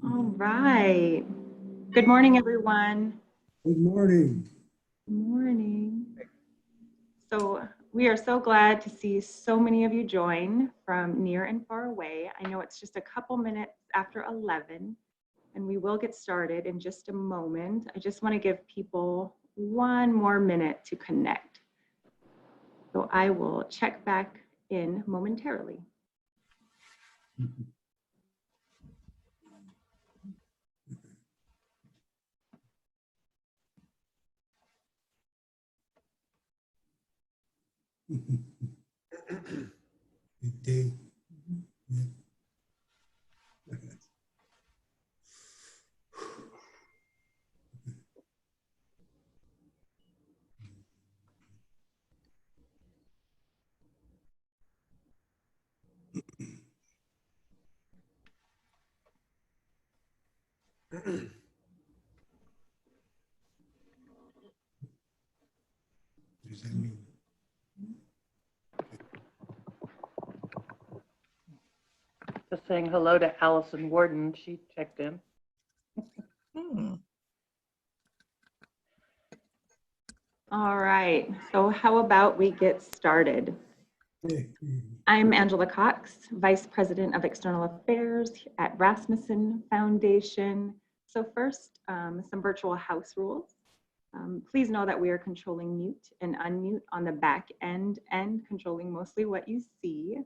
All right. Good morning, everyone. Good morning. Good morning. So we are so glad to see so many of you join from near and far away. I know it's just a couple minutes after 11, and we will get started in just a moment. I just want to give people one more minute to connect. So I will check back in momentarily. Good day. What does that mean? Just saying hello to Allison Warden. She checked in. All right. So how about we get started? I'm Angela Cox, Vice President of External Affairs at Rasmuson Foundation. So first, some virtual house rules. Please know that we are controlling mute and unmute on the back end and controlling mostly what you see.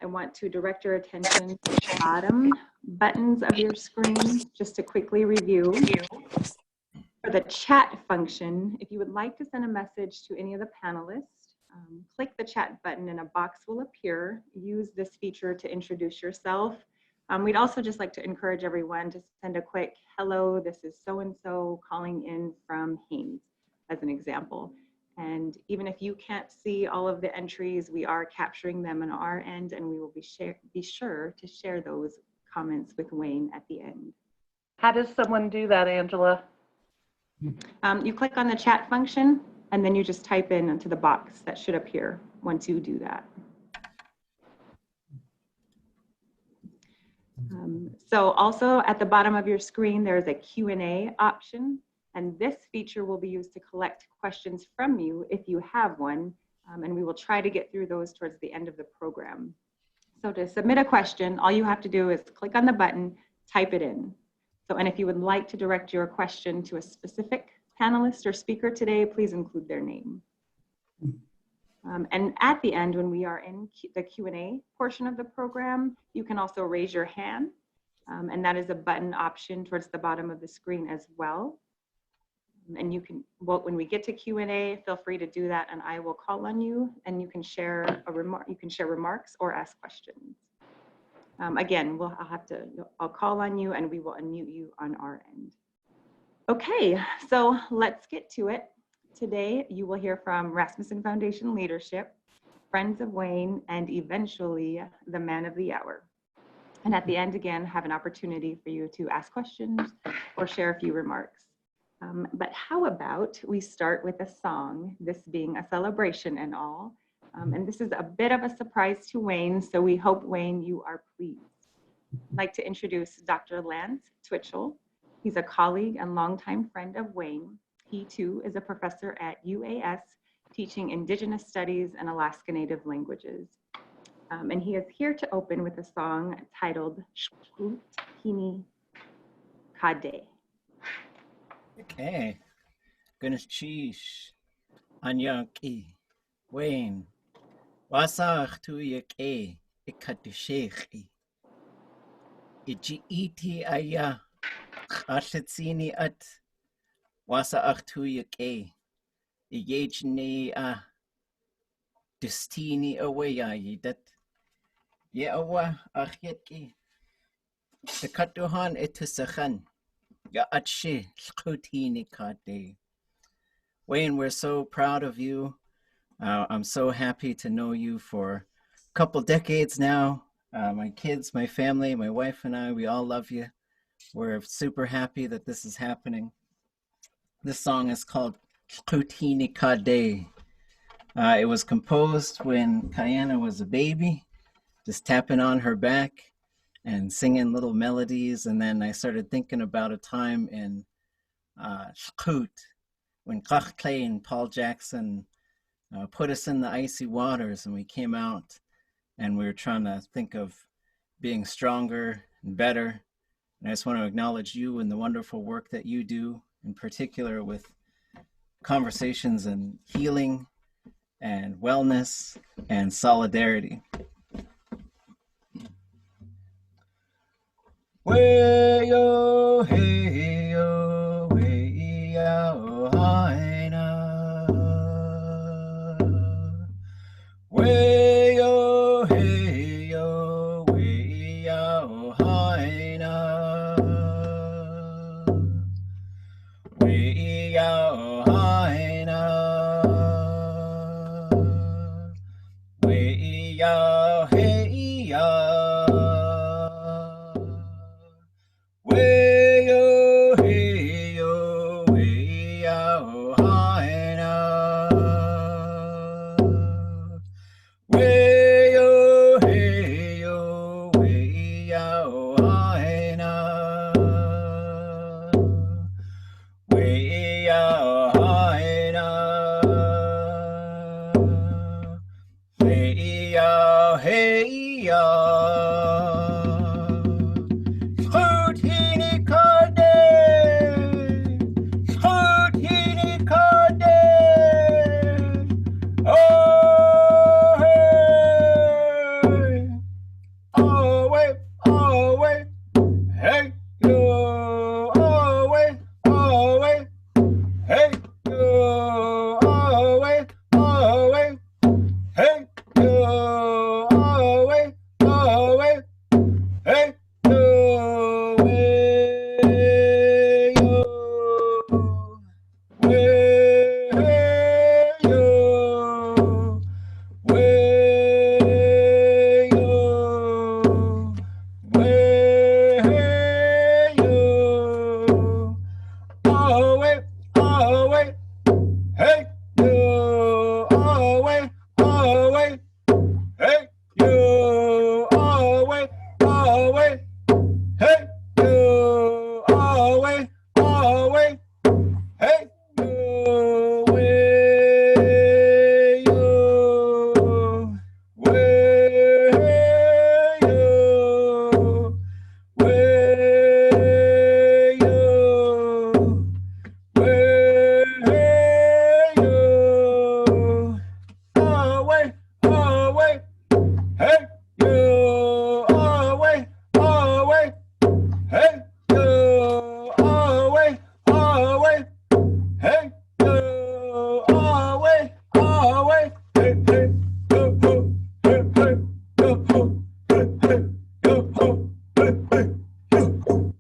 I want to direct your attention to the bottom buttons of your screen just to quickly review. For the chat function, if you would like to send a message to any of the panelists, click the chat button and a box will appear. Use this feature to introduce yourself. We'd also just like to encourage everyone to send a quick, hello, this is so-and-so calling in from Haines, as an example. And even if you can't see all of the entries, we are capturing them on our end, and we will be sure to share those comments with Wayne at the end. How does someone do that, Angela? You click on the chat function, and then you just type in into the box that should appear once you do that. So also at the bottom of your screen, there's a Q&A option, and this feature will be used to collect questions from you if you have one, and we will try to get through those towards the end of the program. So to submit a question, all you have to do is click on the button, type it in. So, and if you would like to direct your question to a specific panelist or speaker today, please include their name. And at the end, when we are in the Q&A portion of the program, you can also raise your hand, and that is a button option towards the bottom of the screen as well. And you can, well, when we get to Q&A, feel free to do that, and I will call on you, and you can share a remark. You can share remarks or ask questions. Again, I'll call on you, and we will unmute you on our end. Okay, so let's get to it. Today, you will hear from Rasmuson Foundation leadership, Friends of Wayne, and eventually the man of the hour. And at the end, again, have an opportunity for you to ask questions or share a few remarks. But how about we start with a song, this being a celebration and all. And this is a bit of a surprise to Wayne, so we hope, Wayne, you are pleased. I'd like to introduce Dr. Lance Twitchell. He's a colleague and longtime friend of Wayne. He too is a professor at UAS, teaching Indigenous Studies and Alaska Native languages. And he is here to open with a song titled Shkutini Kade. Okay. Goodness cheese. Anyanki. Wayne. Wasach tu yake. Ikatusheki. Iji iti aya. Ashatsini at. Wasach tu yake. Iyajni a. Destini away that. Yeawa achyetki. The katuhan etusachan. Ya atshe skutini kade. Wayne, we're so proud of you. I'm so happy to know you for a couple decades now. My kids, my family, my wife and I, we all love you. We're super happy that this is happening. This song is called Skutini Kade. It was composed when Kayana was a baby, just tapping on her back. and singing little melodies. And then I started thinking about a time in Scoot when Cloch Clay and Paul Jackson put us in the icy waters, and we came out and we were trying to think of being stronger and better. And I just want to acknowledge you and the wonderful work that you do, in particular with conversations and healing and wellness and solidarity. Way yo, hey yo, way yo, hi na. Way yo, hey yo, way yo, hi na. Way yo, hi na. Way yo, hey yo. Way yo, hey yo, way yo, hi na. Way yo, hey yo, way yo, hi na. Way yo, hi na. Way yo, hey yo. Scrutiny Code! Scrutiny Code! Oh, hey! Oh, wait, hey, yo, oh, wait, hey, yo, oh, wait, hey, yo, oh, wait, hey, yo, way, yo, way, yo, way, yo, way, yo, oh, wait, hey, yo, oh, wait, hey, yo, oh, wait, hey, yo, oh, wait, hey, yo, way, yo, way, yo, way, yo, way, yo, oh, wait, hey, yo, oh, wait, hey, yo, oh, wait, hey, yo, oh, wait, hey, hey, yo, ho, hey, hey, yo, ho, hey, hey, yo, ho, hey, hey, yo, ho.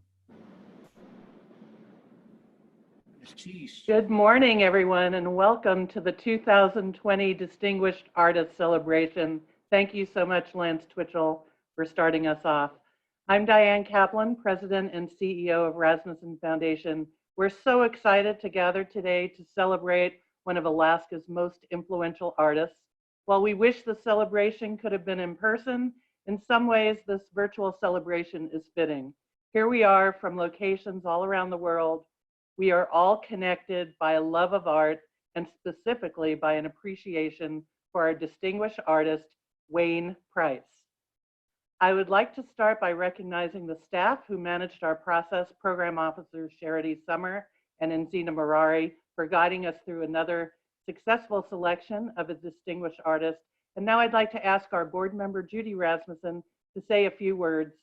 Good morning, everyone, and welcome to the 2020 Distinguished Artist Celebration. Thank you so much, Lance Twitchell, for starting us off. I'm Diane Kaplan, President and CEO of Rasmuson Foundation. We're so excited to gather today to celebrate one of Alaska's most influential artists. While we wish the celebration could have been in person, in some ways this virtual celebration is fitting. Here we are from locations all around the world. We are all connected by a love of art and specifically by an appreciation for our distinguished artist, Wayne Price. I would like to start by recognizing the staff who managed our process, Program Officers Charity Summer and Enzina Marari, for guiding us through another successful selection of a distinguished artist. And now I'd like to ask our board member, Judy Rasmussen, to say a few words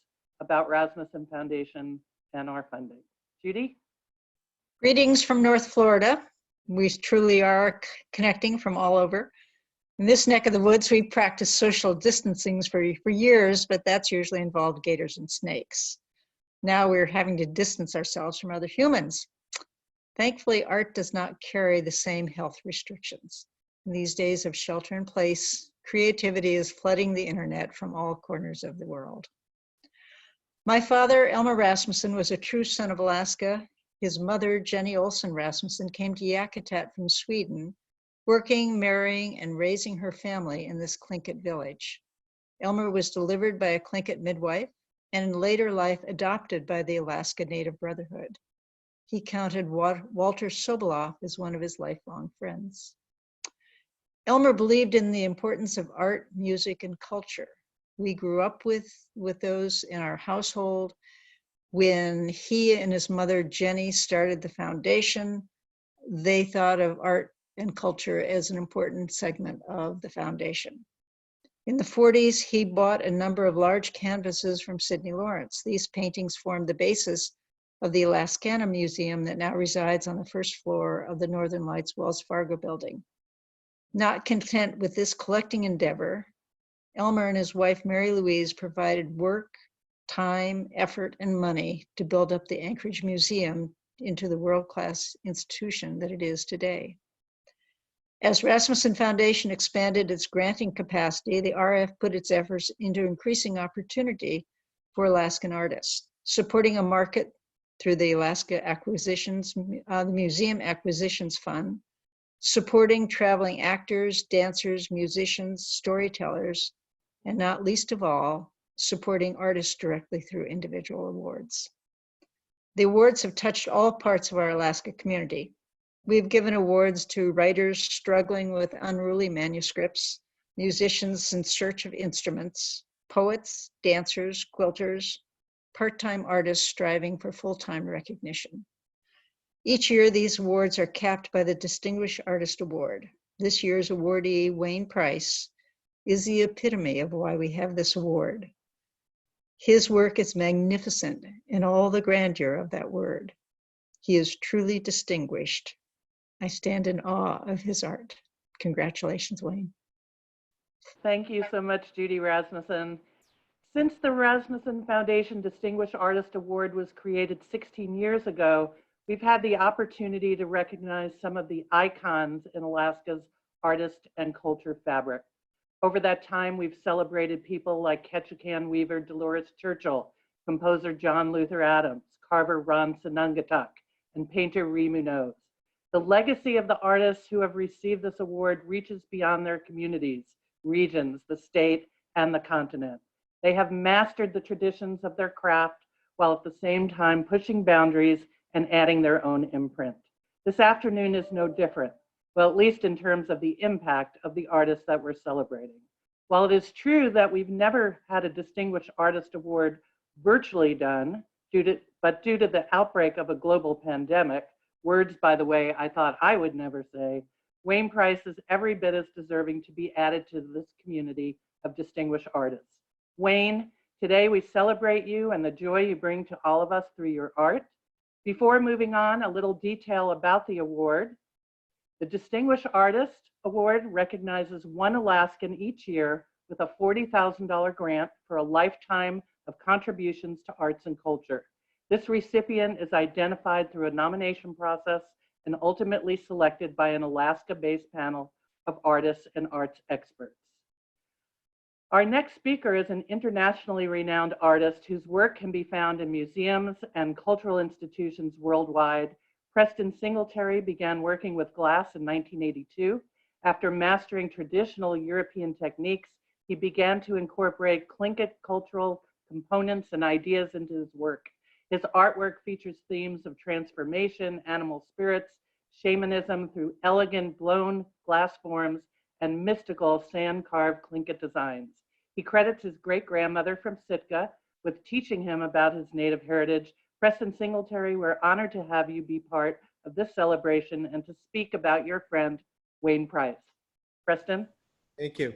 about Rasmuson Foundation and our funding. Judy? Greetings from North Florida. We truly are connecting from all over. In this neck of the woods, we've practiced social distancing for years, but that's usually involved gators and snakes. Now we're having to distance ourselves from other humans. Thankfully, art does not carry the same health restrictions. In these days of shelter in place, creativity is flooding the internet from all corners of the world. My father, Elmer Rasmussen, was a true son of Alaska. His mother, Jenny Olsen Rasmussen, came to Yakutat from Sweden, working, marrying, and raising her family in this Tlingit village. Elmer was delivered by a Tlingit midwife. and in later life adopted by the Alaska Native Brotherhood. He counted Walter Soboleff as one of his lifelong friends. Elmer believed in the importance of art, music, and culture. We grew up with those in our household. When he and his mother, Jenny, started the foundation, they thought of art and culture as an important segment of the foundation. In the 40s, he bought a number of large canvases from Sidney Lawrence. These paintings formed the basis of the Alaskana Museum that now resides on the first floor of the Northern Lights Wells Fargo building. Not content with this collecting endeavor, Elmer and his wife, Mary Louise, provided work, time, effort, and money to build up the Anchorage Museum into the world-class institution that it is today. As Rasmuson Foundation expanded its granting capacity, the RF put its efforts into increasing opportunity for Alaskan artists, supporting a market through the Alaska Acquisitions, the Museum Acquisitions Fund, supporting traveling actors, dancers, musicians, storytellers, and not least of all, supporting artists directly through individual awards. The awards have touched all parts of our Alaska community. We've given awards to writers struggling with unruly manuscripts, musicians in search of instruments, poets, dancers, quilters, part-time artists striving for full-time recognition. Each year, these awards are capped by the Distinguished Artist Award. This year's awardee, Wayne Price, is the epitome of why we have this award. His work is magnificent in all the grandeur of that word. He is truly distinguished. I stand in awe of his art. Congratulations, Wayne. Thank you so much, Judy Rasmussen. Since the Rasmussen Foundation Distinguished Artist Award was created 16 years ago, we've had the opportunity to recognize some of the icons in Alaska's artist and culture fabric. Over that time, we've celebrated people like Ketchikan weaver Dolores Churchill, composer John Luther Adams, carver Ron Sanungatuk, and painter Ree Munoz. The legacy of the artists who have received this award reaches beyond their communities, regions, the state, and the continent. They have mastered the traditions of their craft while at the same time pushing boundaries and adding their own imprint. This afternoon is no different, well, at least in terms of the impact of the artists that we're celebrating. While it is true that we've never had a Distinguished Artist Award virtually done, but due to the outbreak of a global pandemic, words, by the way, I thought I would never say, Wayne Price is every bit as deserving to be added to this community of distinguished artists. Wayne, today we celebrate you and the joy you bring to all of us through your art. Before moving on, a little detail about the award. The Distinguished Artist Award recognizes one Alaskan each year with a $40,000 grant for a lifetime of contributions to arts and culture. This recipient is identified through a nomination process and ultimately selected by an Alaska-based panel of artists and arts experts. Our next speaker is an internationally renowned artist whose work can be found in museums and cultural institutions worldwide. Preston Singletary began working with glass in 1982. After mastering traditional European techniques, he began to incorporate Tlingit cultural components and ideas into his work. His artwork features themes of transformation, animal spirits, shamanism through elegant blown glass forms, and mystical sand-carved Tlingit designs. He credits his great-grandmother from Sitka with teaching him about his native heritage. Preston Singletary, we're honored to have you be part of this celebration and to speak about your friend, Wayne Price. Preston? Thank you.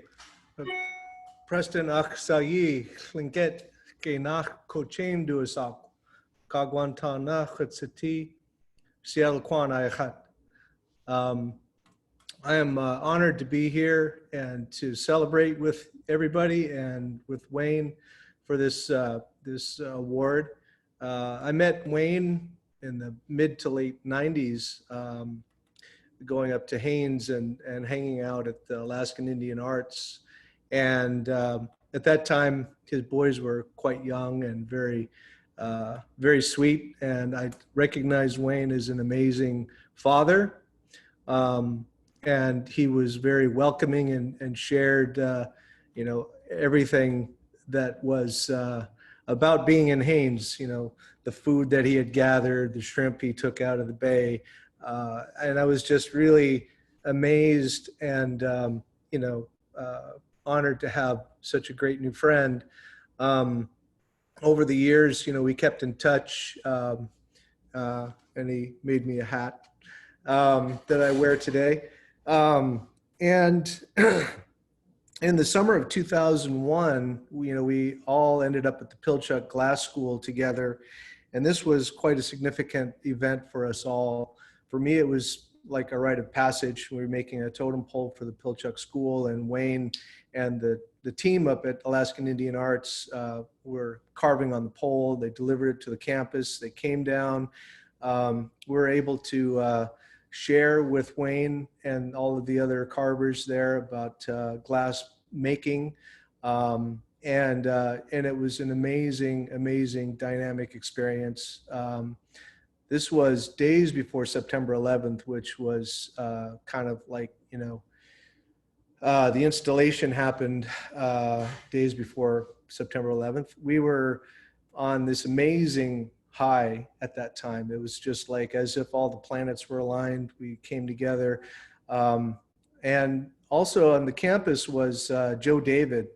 Preston Aksayi, Tlingit, Genach Kochain Duasak, Kagwantana Hutsati, Seattle Kwan Ayachat. I am honored to be here and to celebrate with everybody and with Wayne for this award. I met Wayne in the mid to late 90s, going up to Haines and hanging out at the Alaskan Indian Arts. And at that time, his boys were quite young and very, very sweet. And I recognized Wayne as an amazing father. And he was very welcoming and shared, everything that was about being in Haines, the food that he had gathered, the shrimp he took out of the bay. And I was just really amazed and, honored to have such a great new friend. Over the years, we kept in touch, and he made me a hat that I wear today. And in the summer of 2001, we all ended up at the Pilchuck Glass School together. And this was quite a significant event for us all. For me, it was like a rite of passage. We were making a totem pole for the Pilchuck School, and Wayne and the team up at Alaskan Indian Arts were carving on the pole. They delivered it to the campus. They came down. We were able to share with Wayne and all of the other carvers there about glass making. And it was an amazing dynamic experience. This was days before September 11th, which was kind of like, the installation happened days before September 11th. We were on this amazing high at that time. It was just like as if all the planets were aligned. We came together. And also on the campus was Joe David,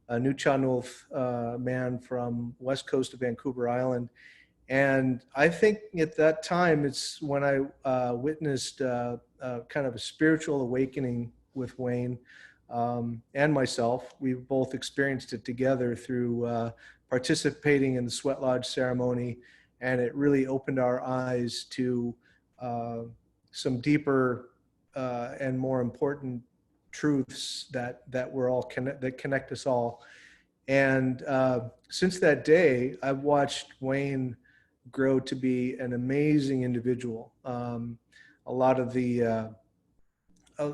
a Nuu-chah-nulth man from west coast of Vancouver Island. And I think at that time, it's when I witnessed kind of a spiritual awakening with Wayne and myself. We both experienced it together through participating in the Sweat Lodge ceremony. And it really opened our eyes to some deeper and more important truths that we're all that connect us all. And since that day, I've watched Wayne grow to be an amazing individual. A lot of the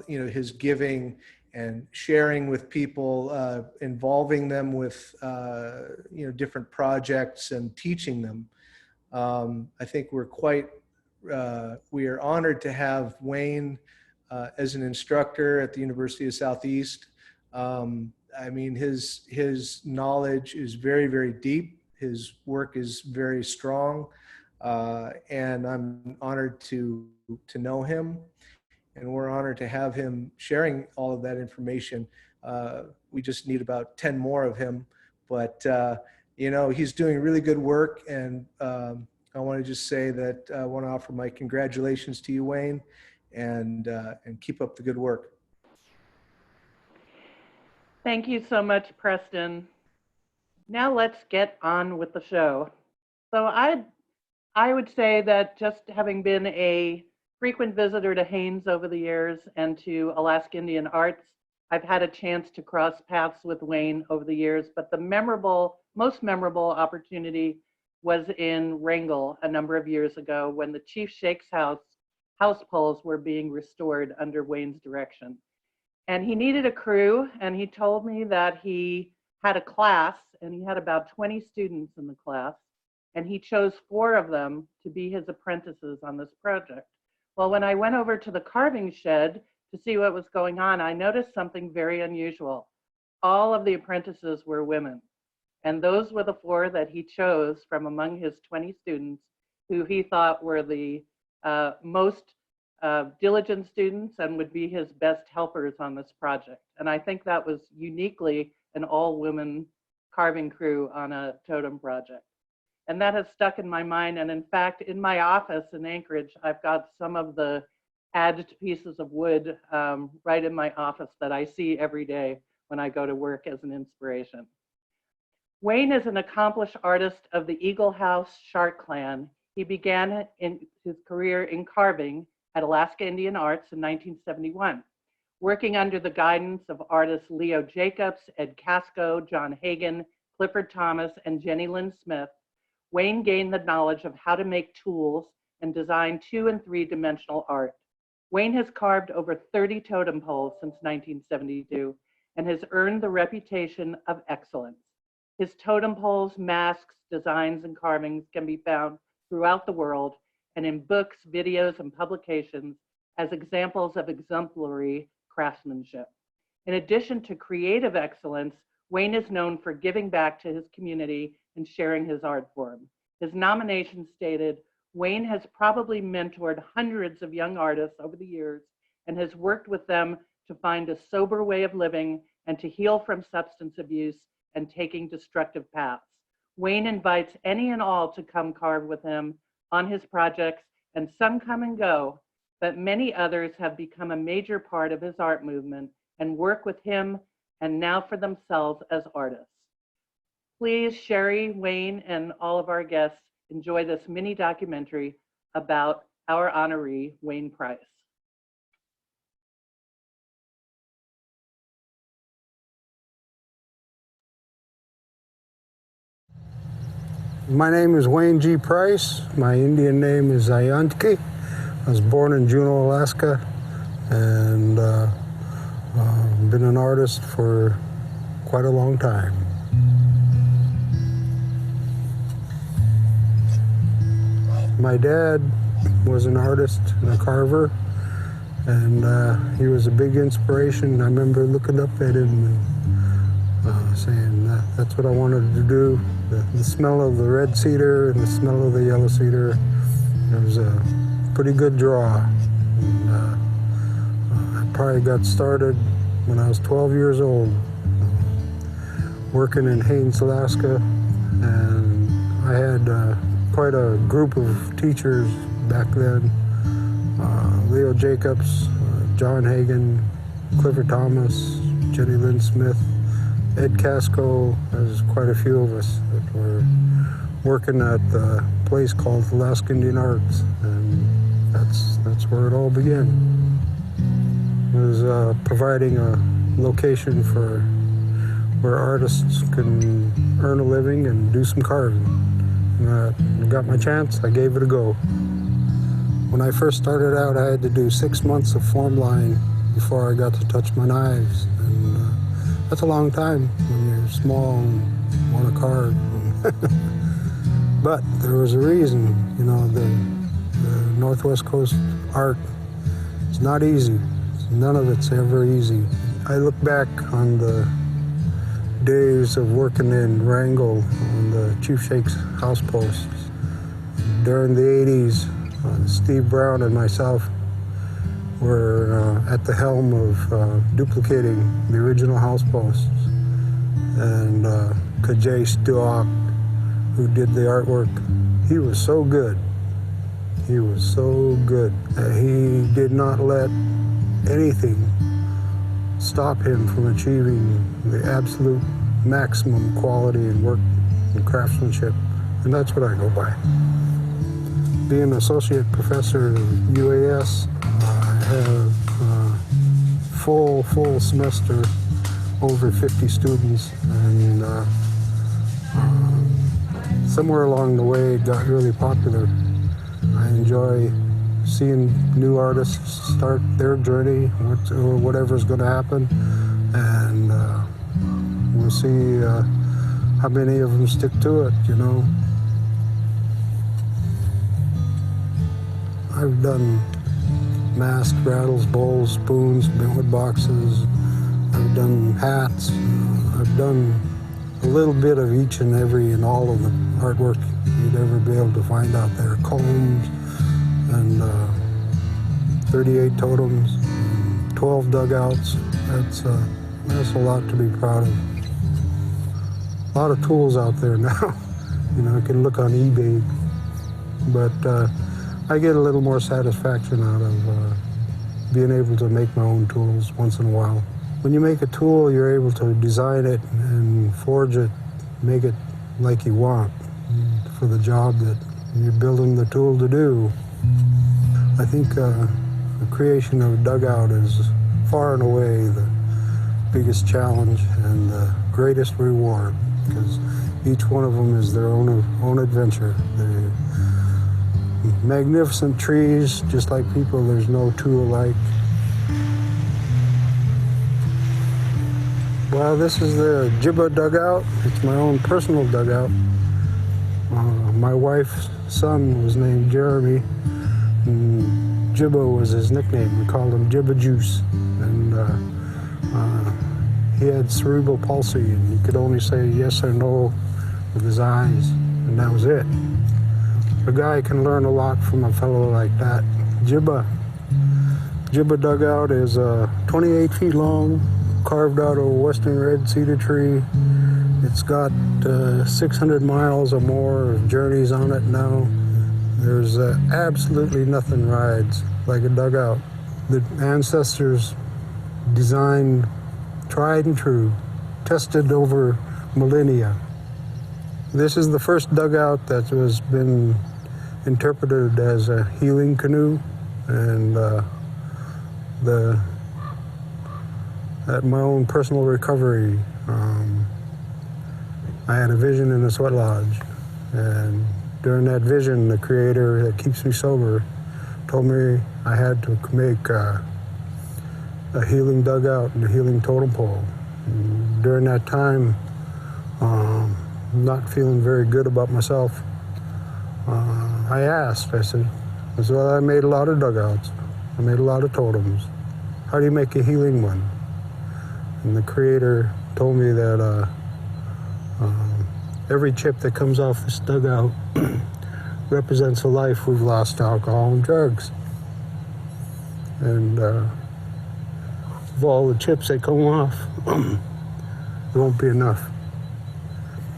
his giving and sharing with people, involving them with different projects and teaching them. I think we are honored to have Wayne as an instructor at the University of Southeast. I mean, his knowledge is very deep. His work is very strong, and I'm honored to know him. And we're honored to have him sharing all of that information. We just need about 10 more of him, but he's doing really good work. And I want to just say that I want to offer my congratulations to you, Wayne, and keep up the good work. Thank you so much, Preston. Now let's get on with the show. So I would say that just having been a frequent visitor to Haines over the years and to Alaska Indian Arts, I've had a chance to cross paths with Wayne over the years, but the most memorable opportunity was in Wrangell a number of years ago when the Chief Shake's house poles were being restored under Wayne's direction. And he needed a crew, and he told me that he had a class, and he had about 20 students in the class, and he chose 4 of them to be his apprentices on this project. Well, when I went over to the carving shed to see what was going on, I noticed something very unusual. All of the apprentices were women, and those were the 4 that he chose from among his 20 students who he thought were the most diligent students and would be his best helpers on this project. And I think that was uniquely an all-women carving crew on a totem project. And that has stuck in my mind. And in fact, in my office in Anchorage, I've got some of the added pieces of wood right in my office that I see every day when I go to work as an inspiration. Wayne is an accomplished artist of the Eagle House Shark Clan. He began in his career in carving at Alaska Indian Arts in 1971, working under the guidance of artists Leo Jacobs, Ed Casco, John Hagan, Clifford Thomas, and Jenny Lynn Smith. Wayne gained the knowledge of how to make tools and design 2- and 3-dimensional art. Wayne has carved over 30 totem poles since 1972 and has earned the reputation of excellence. His totem poles, masks, designs, and carvings can be found throughout the world and in books, videos, and publications as examples of exemplary craftsmanship. In addition to creative excellence, Wayne is known for giving back to his community and sharing his art form. His nomination stated, Wayne has probably mentored hundreds of young artists over the years and has worked with them to find a sober way of living and to heal from substance abuse and taking destructive paths. Wayne invites any and all to come carve with him on his projects, and some come and go, but many others have become a major part of his art movement and work with him and now for themselves as artists. Please, Sherry, Wayne, and all of our guests enjoy this mini documentary about our honoree, Wayne Price. My name is Wayne G. Price. My Indian name is Ayantki. I was born in Juneau, Alaska, and been an artist for quite a long time. My dad was an artist and a carver, and he was a big inspiration. I remember looking up at him and saying that's what I wanted to do. The smell of the red cedar and the smell of the yellow cedar, it was a pretty good draw. And, I probably got started when I was 12 years old, working in Haines, Alaska, and I had quite a group of teachers back then. Leo Jacobs, John Hagan, Clifford Thomas, Jenny Lynn Smith, Ed Casco. There's quite a few of us that were working at the place called Alaska Indian Arts, and that's where it all began. It was providing a location for where artists can earn a living and do some carving. And I got my chance, I gave it a go. When I first started out, I had to do 6 months of form line before I got to touch my knives. And that's a long time when you're small and want to carve. But there was a reason, you know, the Northwest Coast art, it's not easy. None of it's ever easy. I look back on the days of working in Wrangell on the Chief Shake's house posts. During the 80s, Steve Brown and myself were at the helm of duplicating the original house posts. And Kajay Stuak, who did the artwork, he was so good. He was so good. He did not let anything stop him from achieving the absolute maximum quality in work and craftsmanship. And that's what I go by. Being an associate professor at UAS, I have full semester, over 50 students, and somewhere along the way it got really popular. I enjoy seeing new artists start their journey, or whatever's going to happen, and we'll see how many of them stick to it, you know. I've done masks, rattles, bowls, spoons, bentwood boxes. I've done hats. I've done a little bit of each and every and all of the artwork you'd ever be able to find out there. Combs and 38 totems, and 12 dugouts. That's a lot to be proud of. A lot of tools out there now. You know, you can look on eBay, but I get a little more satisfaction out of being able to make my own tools once in a while. When you make a tool, you're able to design it and forge it, make it like you want for the job that you're building the tool to do. I think the creation of a dugout is far and away the biggest challenge and the greatest reward, because each one of them is their own adventure. They're magnificent trees, just like people, there's no two alike. Well, this is the Jibba dugout. It's my own personal dugout. My wife's son was named Jeremy, and Jibba was his nickname. We called him Jibba Juice. And he had cerebral palsy, and he could only say yes or no with his eyes, and that was it. A guy can learn a lot from a fellow like that. Jibba dugout is 28 feet long, carved out of a western red cedar tree. It's got 600 miles or more of journeys on it now. There's absolutely nothing rides like a dugout. The ancestors designed, tried and true, tested over millennia. This is the first dugout that has been interpreted as a healing canoe, and at my own personal recovery, I had a vision in the sweat lodge, and during that vision, the creator that keeps me sober told me I had to make a healing dugout and a healing totem pole. And during that time, not feeling very good about myself, I said, well, I made a lot of dugouts. I made a lot of totems. How do you make a healing one? And the creator told me that every chip that comes off this dugout represents a life we've lost to alcohol and drugs. And of all the chips that come off, it won't be enough.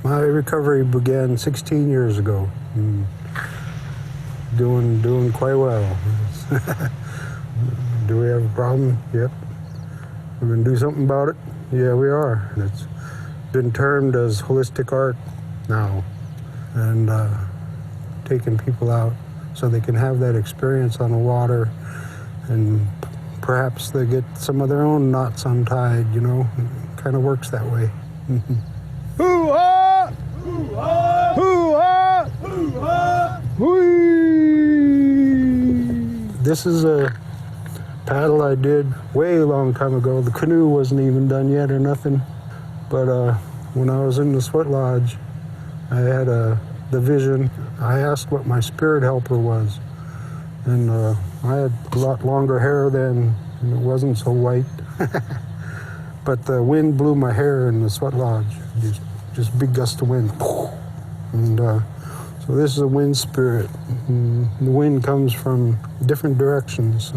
My recovery began 16 years ago. Doing quite well. Do we have a problem? Yep. We're going to do something about it? Yeah, we are. It's been termed as holistic art now, and taking people out so they can have that experience on the water, and perhaps they get some of their own knots untied, you know. It kind of works that way. Hoo-ah! Hoo-ah! Hoo-ah! Hoo-ah! Whee! This is a paddle I did way long time ago. The canoe wasn't even done yet or nothing. But when I was in the sweat lodge, I had the vision. I asked what my spirit helper was. And I had a lot longer hair then, and it wasn't so white. But the wind blew my hair in the sweat lodge. Just big gust of wind. And so this is a wind spirit. And the wind comes from different directions.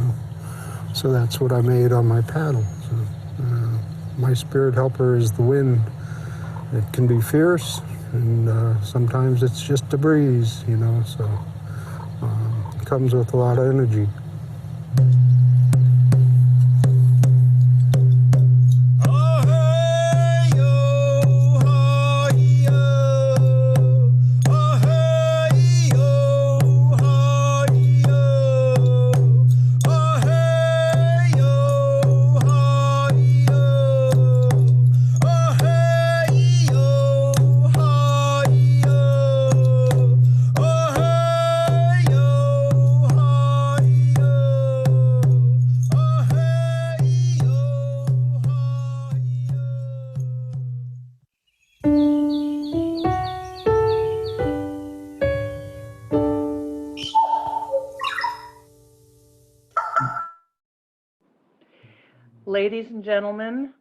So that's what I made on my paddle. So, my spirit helper is the wind. It can be fierce, and sometimes it's just a breeze, you know, so it comes with a lot of energy. Ladies and gentlemen,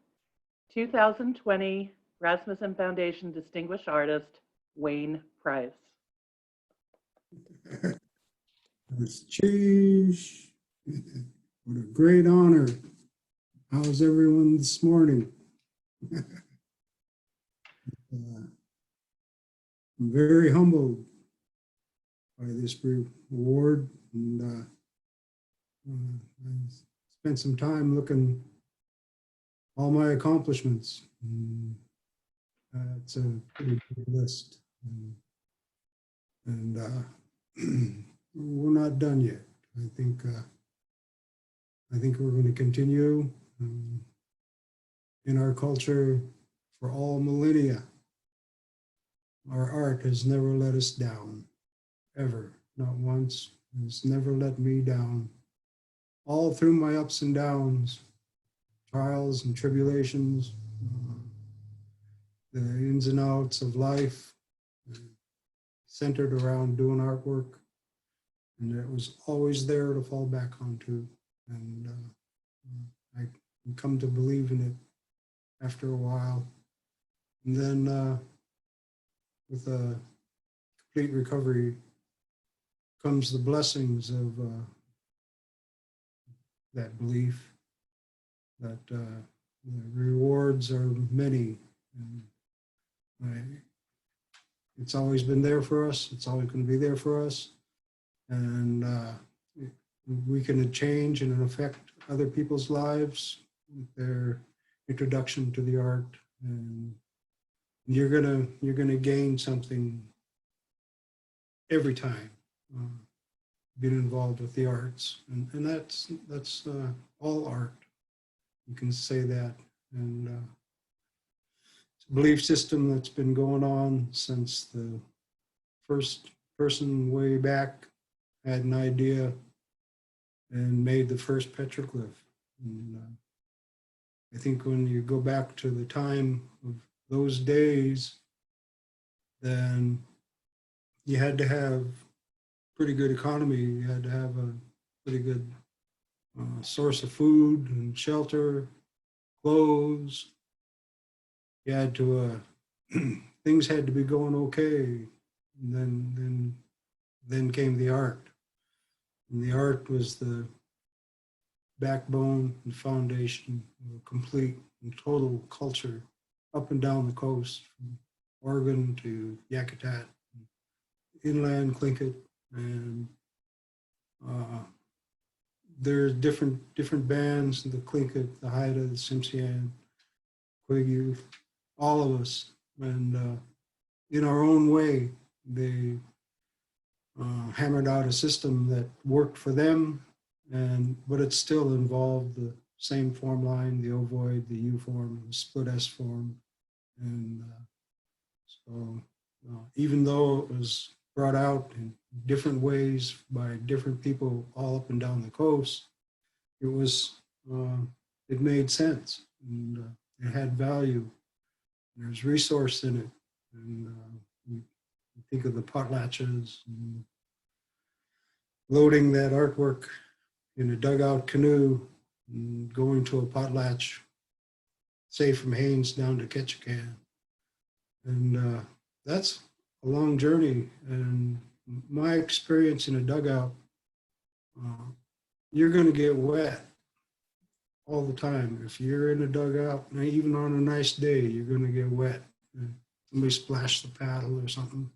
2020 Rasmuson Foundation Distinguished Artist, Wayne Price. That's cheese. What a great honor. How's everyone this morning? I'm very humbled by this award, and I spent some time looking all my accomplishments. It's a pretty big list, and we're not done yet. I think we're going to continue in our culture for all millennia. Our art has never let us down, ever, not once. It's never let me down. All through my ups and downs, trials and tribulations, the ins and outs of life, centered around doing artwork. And it was always there to fall back onto. And I come to believe in it after a while. And then with a complete recovery comes the blessings of that belief that the rewards are many. And it's always been there for us. It's always going to be there for us. And we can change and affect other people's lives with their introduction to the art. And you're gonna gain something every time being involved with the arts. And that's all art. You can say that. And it's a belief system that's been going on since the first person way back had an idea and made the first petroglyph. And I think when you go back to the time of those days, then you had to have pretty good economy. You had to have a pretty good source of food and shelter, clothes. You had to, things had to be going okay. And then came the art. And the art was the backbone and foundation of a complete and total culture up and down the coast, from Oregon to Yakutat, inland Tlingit, and there's different bands, the Tlingit, the Haida, the Tsimshian, Quiggy, all of us, and in our own way, they hammered out a system that worked for them, but it still involved the same form line, the ovoid, the U form, the split S form. And so even though it was brought out in different ways by different people all up and down the coast, it made sense, and it had value. There's resource in it. And you think of the potlatches, and loading that artwork in a dugout canoe and going to a potlatch, say from Haines down to Ketchikan. And that's a long journey. And my experience in a dugout, you're going to get wet all the time. If you're in a dugout, even on a nice day, you're going to get wet. Somebody splashed the paddle or something.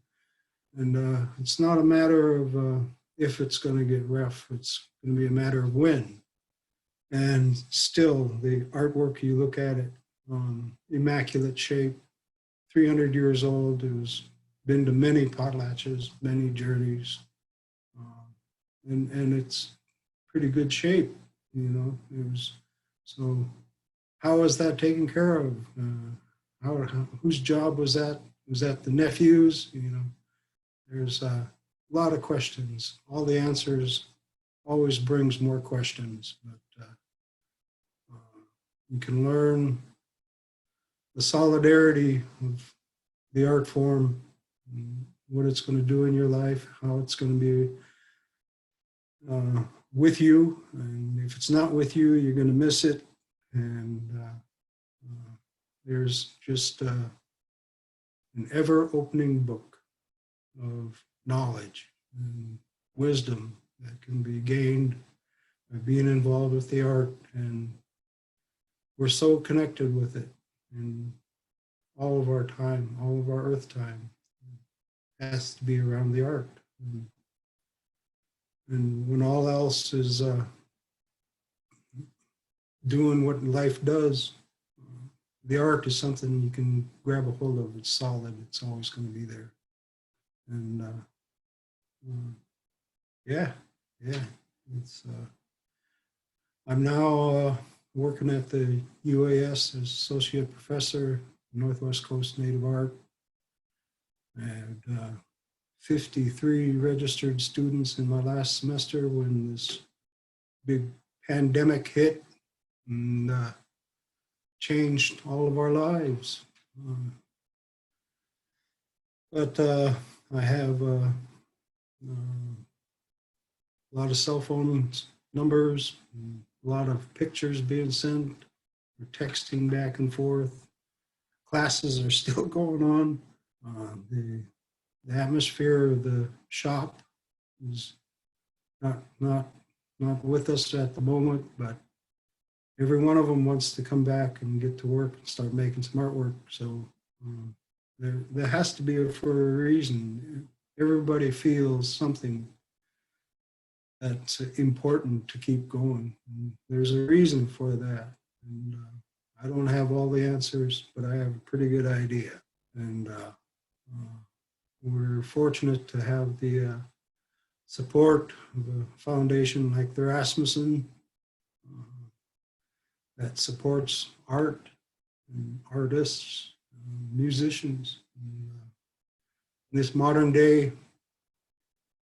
And it's not a matter of if it's going to get rough, it's going to be a matter of when. And still, the artwork, you look at it, immaculate shape, 300 years old. It was been to many potlatches, many journeys, and it's pretty good shape, you know. It was, so how was that taken care of? Whose job was that? Was that the nephews? You know, there's a lot of questions. All the answers always brings more questions, but you can learn the solidarity of the art form, what it's going to do in your life, how it's going to be with you. And if it's not with you, you're going to miss it. And there's just an ever-opening book of knowledge and wisdom that can be gained by being involved with the art. And we're so connected with it. And all of our time, all of our earth time has to be around the art. And when all else is doing what life does, the art is something you can grab a hold of. It's solid. It's always going to be there. And yeah. It's. I'm now working at the UAS as associate professor, Northwest Coast Native Art. I had 53 registered students in my last semester when this big pandemic hit and changed all of our lives. But I have a lot of cell phone numbers, a lot of pictures being sent, we're texting back and forth. Classes are still going on. The atmosphere of the shop is not with us at the moment, but every one of them wants to come back and get to work and start making some artwork. So there has to be for a reason. Everybody feels something that's important to keep going. And there's a reason for that. And I don't have all the answers, but I have a pretty good idea. And we're fortunate to have the support of a foundation like the Rasmuson that supports art and artists, musicians. And, in this modern day,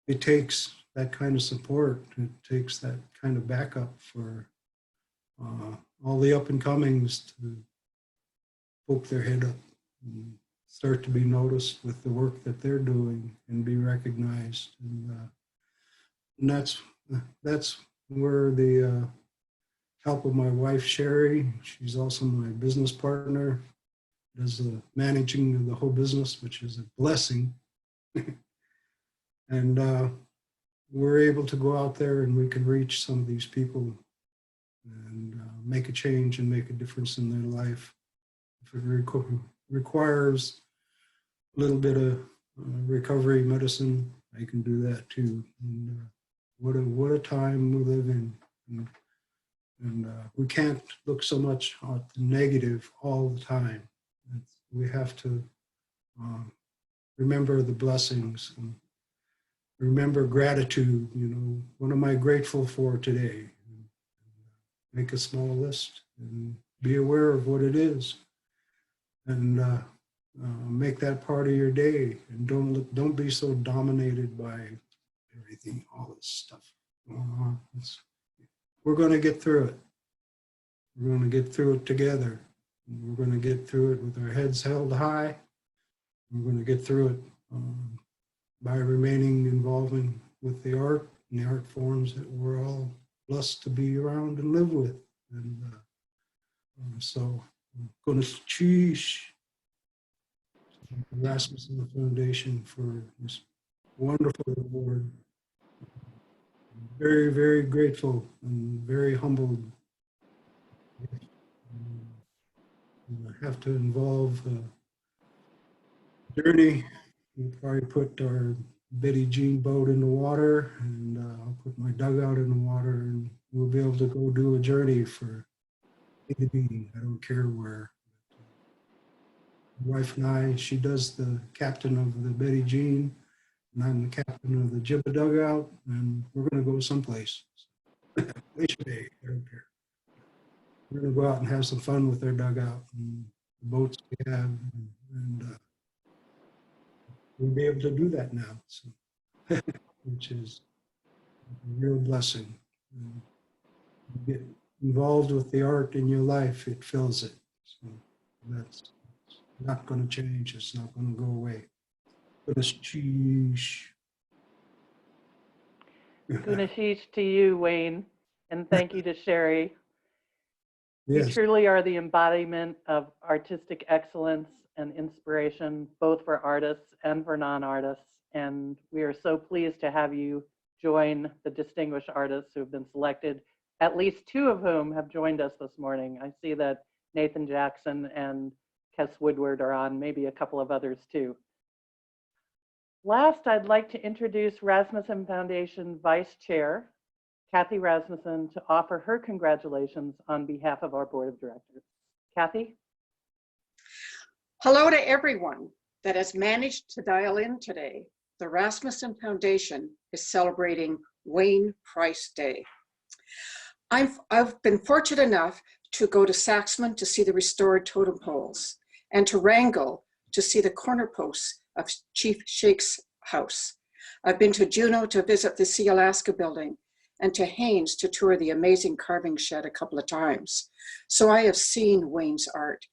it takes that kind of support. It takes that kind of backup for all the up and comings to poke their head up and start to be noticed with the work that they're doing and be recognized. And that's where the help of my wife, Sherry, she's also my business partner, does the managing of the whole business, which is a blessing. And we're able to go out there and we can reach some of these people and make a change and make a difference in their life. If it requires a little bit of recovery medicine, I can do that too. And what a time we live in. And we can't look so much at the negative all the time. We have to remember the blessings and remember gratitude. You know, what am I grateful for today? Make a small list and be aware of what it is, and make that part of your day. And don't be so dominated by everything, all this stuff. We're going to get through it. We're going to get through it together. We're going to get through it with our heads held high. We're going to get through it by remaining involved with the art and the art forms that we're all blessed to be around and live with. And so I'm going to choose the Rasmuson Foundation for this wonderful award. I'm very, very grateful and very humbled. I have to involve journey. We'll probably put our Betty Jean boat in the water, and I'll put my dugout in the water, and we'll be able to go do a journey for A to B. I don't care where. My wife and I, she does the captain of the Betty Jean, and I'm the captain of the Jibba dugout, and we're going to go someplace. Place Bay, I don't care. We're going to go out and have some fun with their dugout and the boats we have, and we'll be able to do that now, so, which is a real blessing. And you get involved with the art in your life, it fills it. So that's not going to change. It's not going to go away. Guneshish to you, Wayne, and thank you to Sherry. You Yes. truly are the embodiment of artistic excellence and inspiration, both for artists and for non-artists. And we are so pleased to have you join the distinguished artists who have been selected, at least two of whom have joined us this morning. I see that Nathan Jackson and Kes Woodward are on, maybe a couple of others too. Last, I'd like to introduce Rasmuson Foundation Vice Chair, Kathy Rasmussen, to offer her congratulations on behalf of our Board of Directors. Kathy? Hello to everyone that has managed to dial in today. The Rasmuson Foundation is celebrating Wayne Price Day. I've been fortunate enough to go to Saxman to see the restored totem poles and to Wrangell to see the corner posts of Chief Shake's house. I've been to Juneau to visit the Sea Alaska building and to Haynes to tour the amazing carving shed a couple of times. So I have seen Wayne's art,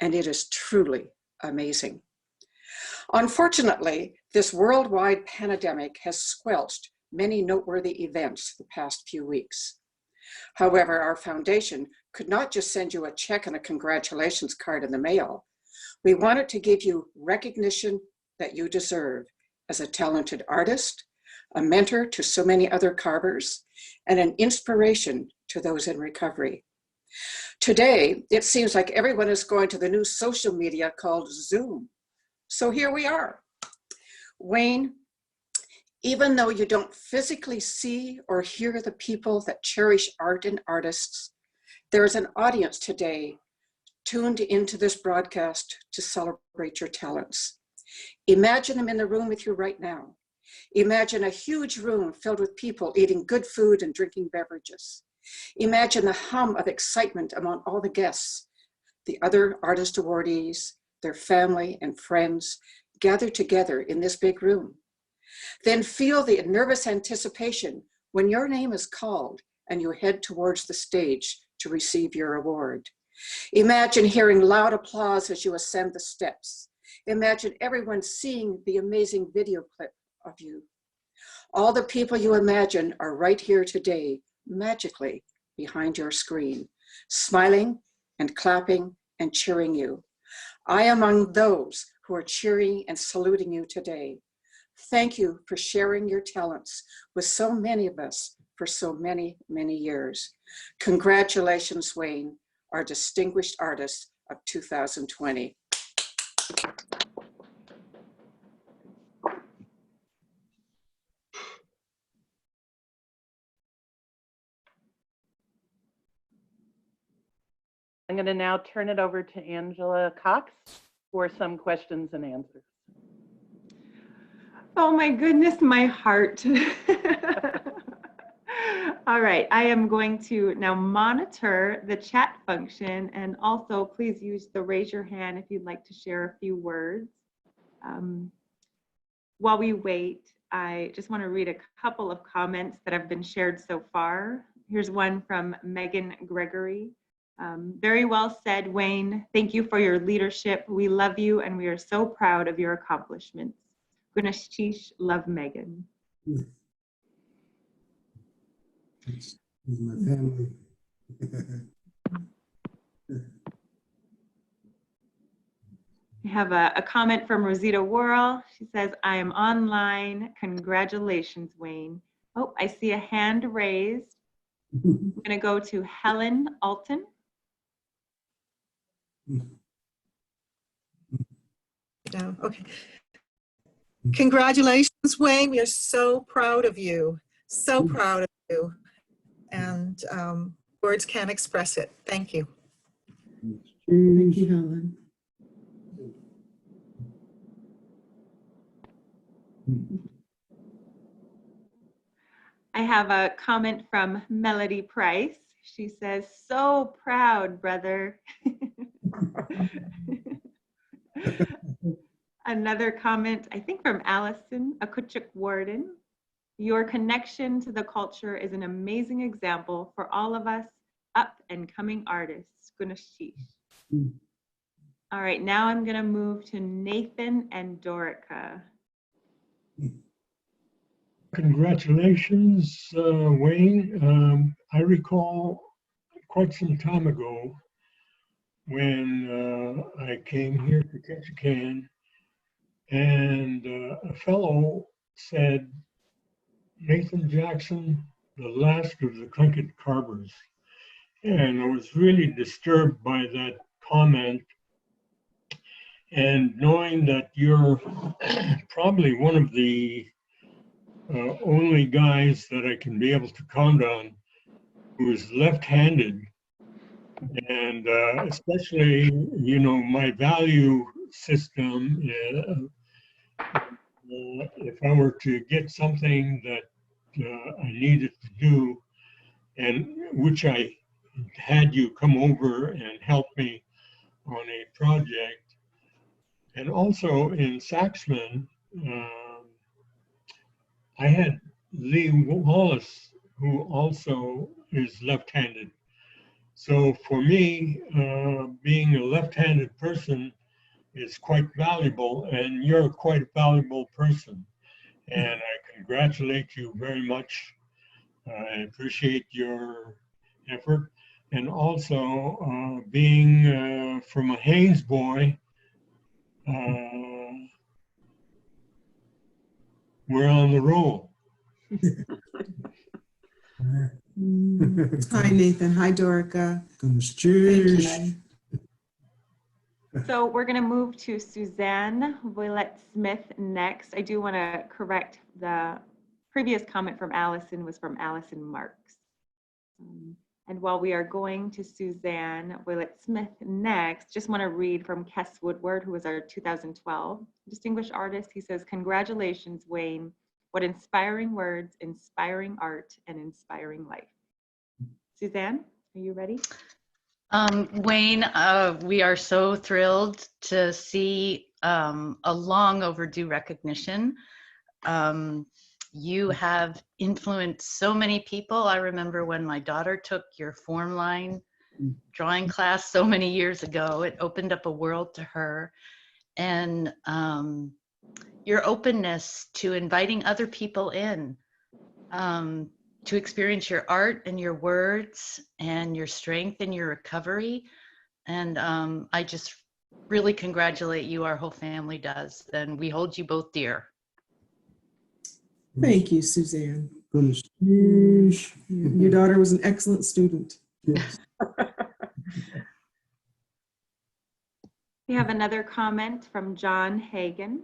and it is truly amazing. Unfortunately, this worldwide pandemic has squelched many noteworthy events the past few weeks. However, our foundation could not just send you a check and a congratulations card in the mail. We wanted to give you recognition that you deserve as a talented artist, a mentor to so many other carvers, and an inspiration to those in recovery. Today, it seems like everyone is going to the new social media called Zoom. So here we are. Wayne, even though you don't physically see or hear the people that cherish art and artists, there is an audience today tuned into this broadcast to celebrate your talents. Imagine them in the room with you right now. Imagine a huge room filled with people eating good food and drinking beverages. Imagine the hum of excitement among all the guests, the other artist awardees, their family and friends gathered together in this big room. Then feel the nervous anticipation when your name is called and you head towards the stage to receive your award. Imagine hearing loud applause as you ascend the steps. Imagine everyone seeing the amazing video clip of you. All the people you imagine are right here today, magically behind your screen, smiling and clapping and cheering you. I am among those who are cheering and saluting you today. Thank you for sharing your talents with so many of us for so many, many years. Congratulations, Wayne, our distinguished artist of 2020. I'm going to now turn it over to Angela Cox for some questions and answers. Oh my goodness, my heart. All right, I am going to now monitor the chat function, and also please use the raise your hand if you'd like to share a few words. While we wait, I just want to read a couple of comments that have been shared so far. Here's one from Megan Gregory. Very well said, Wayne. Thank you for your leadership. We love you and we are so proud of your accomplishments. Gunashish, love, Megan. It's my family. We have a comment from Rosita Worrell. She says, I am online. Congratulations, Wayne. Oh, I see a hand raised. I'm going to go to Helen Alten. No, okay. Congratulations, Wayne. We are so proud of you. So proud of you. And words can't express it. Thank you. Thank you, Helen. I have a comment from Melody Price. She says, so proud, brother. Another comment, I think from Allison Akuchuk Warden. Your connection to the culture is an amazing example for all of us up and coming artists. Gunashish. All right, now I'm going to move to Nathan and Dorica. Congratulations, Wayne. I recall quite some time ago when I came here to Ketchikan, and a fellow said, Nathan Jackson, the last of the Tlingit carvers. And I was really disturbed by that comment. And knowing that you're probably one of the only guys that I can be able to count on who is left-handed, and especially, you know, my value system, if I were to get something that I needed to do, and which I had you come over and help me on a project, and also in Saxman, I had Lee Wallace, who also is left-handed. So for me, being a left-handed person is quite valuable, and you're quite a valuable person. And I congratulate you very much. I appreciate your effort. and also being from a Haynes boy, we're on the roll. Hi, Nathan. Hi, Dorica. Cheers. So we're going to move to Suzanne Vuillet-Smith next. I do want to correct the previous comment from Allison was from Allison Marks. And while we are going to Suzanne Vuillet-Smith next, just want to read from Kess Woodward, who was our 2012 Distinguished Artist. He says, "Congratulations, Wayne. What inspiring words, inspiring art, and inspiring life." Suzanne, are you ready? Wayne, we are so thrilled to see a long overdue recognition. You have influenced so many people. I remember when my daughter took your form line drawing class so many years ago, it opened up a world to her. And your openness to inviting other people in to experience your art and your words and your strength and your recovery. And I just really congratulate you. Our whole family does. And we hold you both dear. Thank you, Suzanne. Cheers. Your daughter was an excellent student. Yes. We have another comment from John Hagan.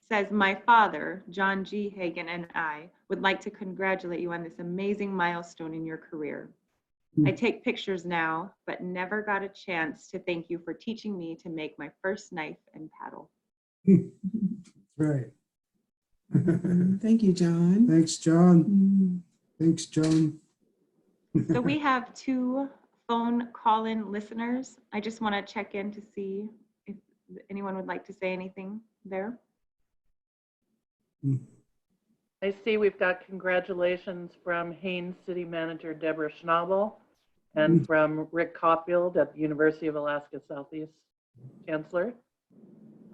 Says, "My father, John G. Hagan, and I would like to congratulate you on this amazing milestone in your career. I take pictures now, but never got a chance to thank you for teaching me to make my first knife and paddle." Right. Thank you, John. Thanks, John. Thanks, John. So we have 2 phone call-in listeners. I just want to check in to see if anyone would like to say anything there. I see we've got congratulations from Haines City Manager Deborah Schnabel and from Rick Caulfield at the University of Alaska Southeast Chancellor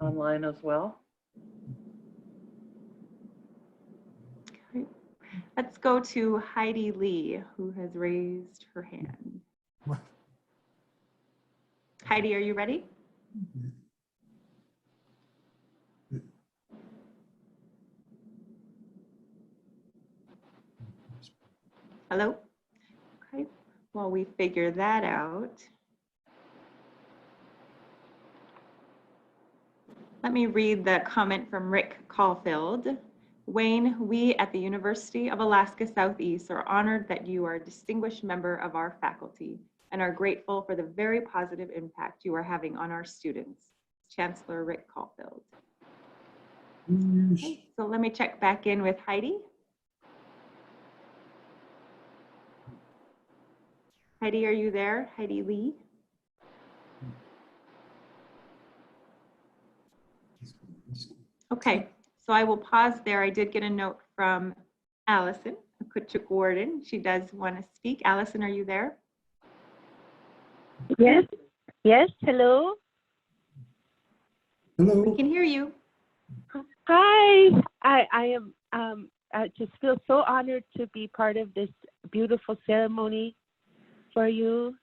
online as well. Okay. Let's go to Heidi Lee, who has raised her hand. Heidi, are you ready? Hello? Okay, while we figure that out, let me read the comment from Rick Caulfield. "Wayne, we at the University of Alaska Southeast are honored that you are a distinguished member of our faculty and are grateful for the very positive impact you are having on our students." Chancellor Rick Caulfield. Okay, so let me check back in with Heidi. Heidi, are you there? Heidi Lee? Okay, so I will pause there. I did get a note from Allison, a Kutchuk warden. She does want to speak. Allison, are you there? Yes, yes, hello. Hello. We can hear you. Hi, I am, I just feel so honored to be part of this beautiful ceremony for you.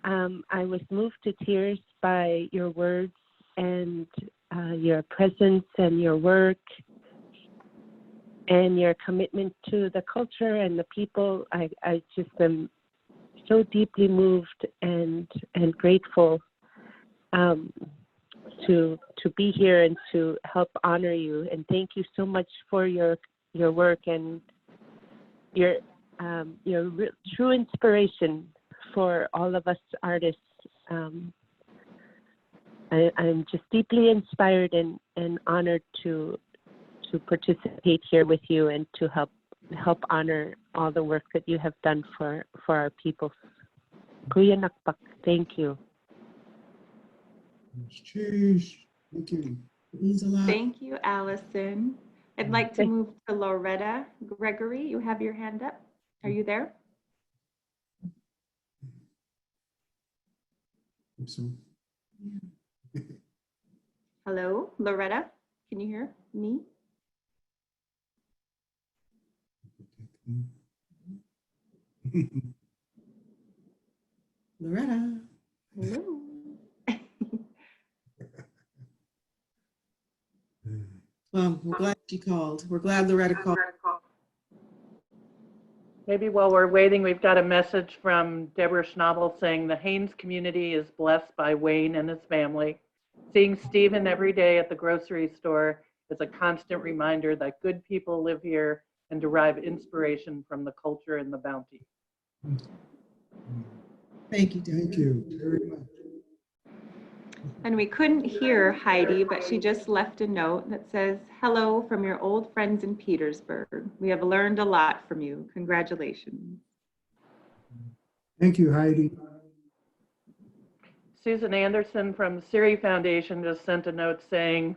I was moved to tears by your words and your presence and your work and your commitment to the culture and the people. I just am so deeply moved and grateful to be here and to help honor you. And thank you so much for your work and your true inspiration for all of us artists. I'm just deeply inspired and honored to participate here with you and to help honor all the work that you have done for our people. Kuya Nakpak, thank you. Cheers. Thank you. Means a lot. Thank you, Allison. I'd like to move to Loretta Gregory. You have your hand up. Are you there? So, Hello, Loretta. Can you hear me? Loretta. Hello. Well, we're glad she called. We're glad Loretta called. Maybe while we're waiting, we've got a message from Deborah Schnabel saying the Haynes community is blessed by Wayne and his family. Seeing Stephen every day at the grocery store is a constant reminder that good people live here and derive inspiration from the culture and the bounty. Thank you, Deborah. Thank you very much. And we couldn't hear Heidi, but she just left a note that says, hello from your old friends in Petersburg. We have learned a lot from you. Congratulations. Thank you, Heidi. Susan Anderson from the Siri Foundation just sent a note saying,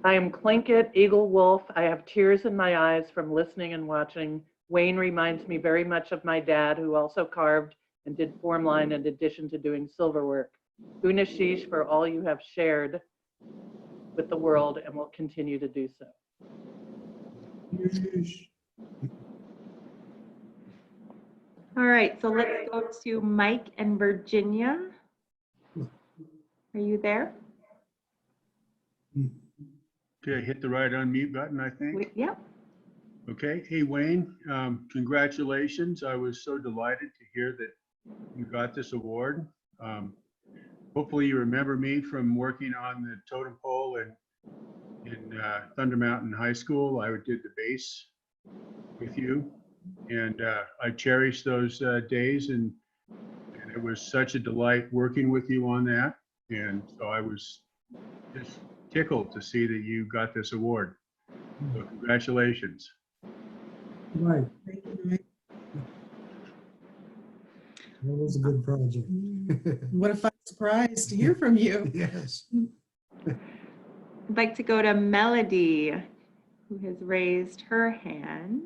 I am Tlingit Eagle Wolf. I have tears in my eyes from listening and watching. Wayne reminds me very much of my dad, who also carved and did form line in addition to doing silver work. Unashish for all you have shared with the world and will continue to do so. All right, so let's go to Mike and Virginia. Are you there? Okay, hit the right unmute button, I think. Yeah. Okay, hey Wayne, congratulations. I was so delighted to hear that you got this award. Hopefully you remember me from working on the totem pole in Thunder Mountain High School. I did the base with you, and I cherish those days, and it was such a delight working with you on that. And so I was just tickled to see that you got this award. So congratulations. Right. Thank you, Mike. That was a good project. What a fun surprise to hear from you. Yes. I'd like to go to Melody, who has raised her hand.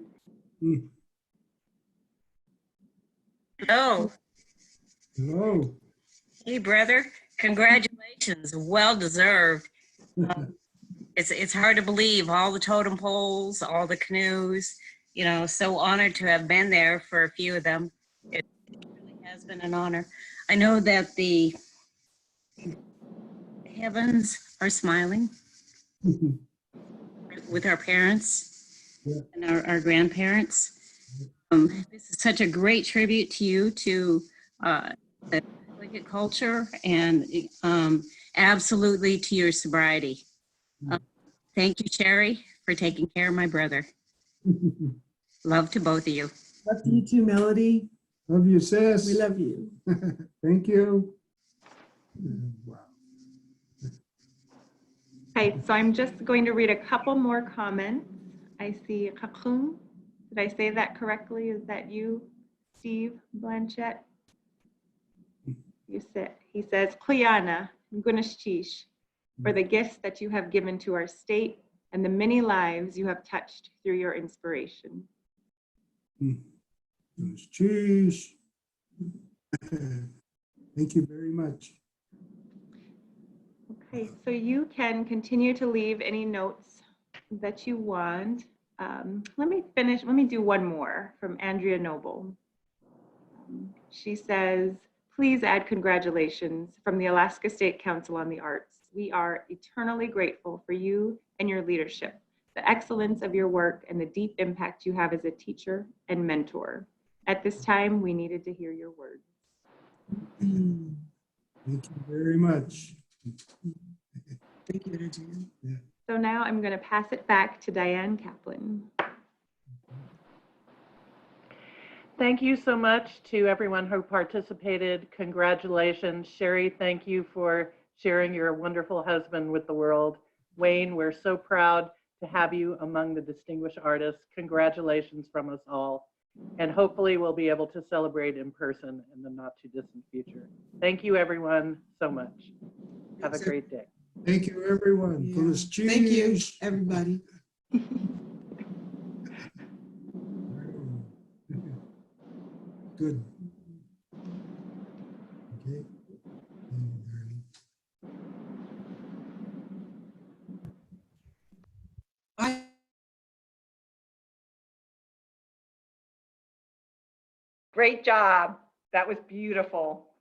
Hello. Hello. Hey, brother. Congratulations. Well deserved. It's hard to believe all the totem poles, all the canoes. You know, so honored to have been there for a few of them. It really has been an honor. I know that the heavens are smiling with our parents and our grandparents. This is such a great tribute to you, to the Tlingit culture, and absolutely to your sobriety. Thank you, Sherry, for taking care of my brother. Love to both of you. Love to you too, Melody. Love you, sis. We love you. Thank you. Wow. Okay, so I'm just going to read a couple more comments. I see Kakun. Did I say that correctly? Is that you, Steve Blanchett? He says, Kuyana, Gunashtish, for the gifts that you have given to our state and the many lives you have touched through your inspiration. Cheese. Thank you very much. Okay, so you can continue to leave any notes that you want. Let me do one more from Andrea Noble. She says, please add congratulations from the Alaska State Council on the Arts. We are eternally grateful for you and your leadership, the excellence of your work, and the deep impact you have as a teacher and mentor. At this time, we needed to hear your words. Thank you very much. Thank you, Andrea. Yeah. So now I'm going to pass it back to Diane Kaplan. Thank you so much to everyone who participated. Congratulations. Sherry, thank you for sharing your wonderful husband with the world. Wayne, we're so proud to have you among the distinguished artists. Congratulations from us all. And hopefully we'll be able to celebrate in person in the not too distant future. Thank you everyone so much. Have a great day. Thank you, everyone. Yeah. Thank you, everybody. Good. Okay. Bye. Great job. That was beautiful.